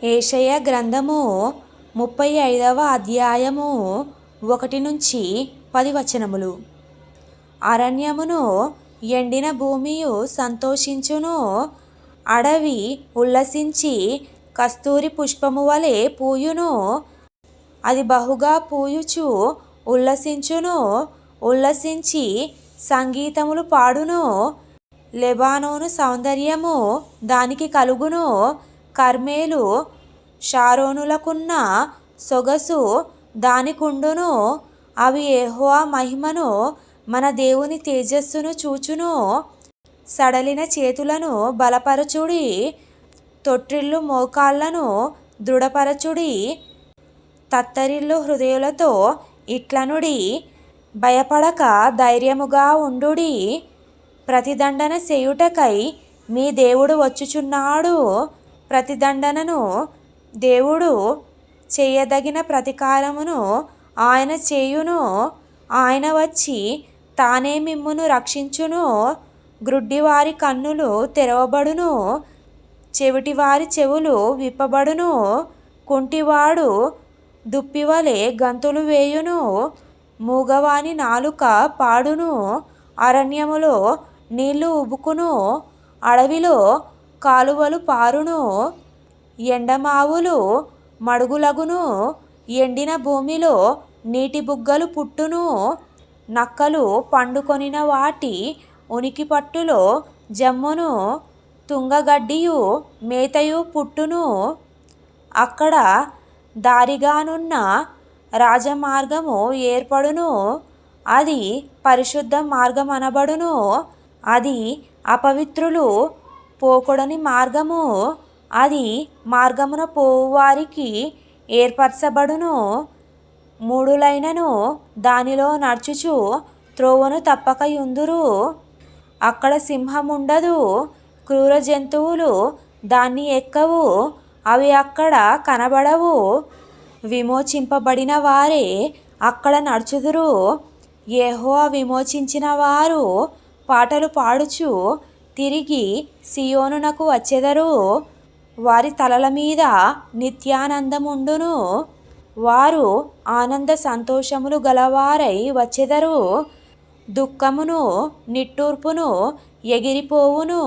యెషయా గ్రంథము 35వ అధ్యాయము 1-10 వచనములు. అరణ్యమును ఎండిన భూమియు సంతోషించును, అడవి ఉల్లసించి కస్తూరి పుష్పము వలె పూయును. అది బహుగా పూయుచు ఉల్లసించును, ఉల్లసించి సంగీతములు పాడును. లెబానోను సౌందర్యము దానికి కలుగును, కర్మెలు షారోనులకున్న సొగసు దానికుండును. అవి యెహోవా మహిమను, మన దేవుని తేజస్సును చూచును. సడలిన చేతులను బలపరచుడి, తొట్రిల్లు మోకాళ్లను దృఢపరచుడి. తత్తరిల్లు హృదయులతో ఇట్లనుడి, భయపడక ధైర్యముగా ఉండుడి. ప్రతిదండన చేయుటకై మీ దేవుడు వచ్చుచున్నాడు. ప్రతిదండనను దేవుడు చేయదగిన ప్రతీకారమును ఆయన చేయును. ఆయన వచ్చి తానే మిమ్మును రక్షించును. గ్రుడ్డివారి కన్నులు తెరవబడును, చెవిటివారి చెవులు విప్పబడును. కుంటివాడు దుప్పివలె గంతులు వేయును, మూగవాని నాలుక పాడును. అరణ్యములో నీళ్లు ఉబుకును, అడవిలో కాలువలు పారును. ఎండమావులు మడుగులగును, ఎండిన భూమిలో నీటి బుగ్గలు పుట్టును. నక్కలు పండుకొనిన వాటి ఉనికిపట్టులో జమ్మును, తుంగగడ్డియు మేతయు పుట్టును. అక్కడ దారిగానున్న రాజమార్గము ఏర్పడును, అది పరిశుద్ధ మార్గమనబడును. అది అపవిత్రులు పోకూడని మార్గము, అది మార్గమున పోవువారికి ఏర్పరచబడును. మూఢులైనను దానిలో నడుచుచు త్రోవను తప్పకయుందురు. అక్కడ సింహముండదు, క్రూర జంతువులు దాన్ని ఎక్కవు, అవి అక్కడ కనబడవు. విమోచింపబడిన వారే అక్కడ నడుచుదురు. యెహోవా విమోచించిన వారు పాటలు పాడుచు తిరిగి సియోనునకు వచ్చెదరు. వారి తలల మీద నిత్యానందముండును. వారు ఆనంద సంతోషములు గలవారై వచ్చెదరు. దుఃఖమును నిట్టూర్పును ఎగిరిపోవును.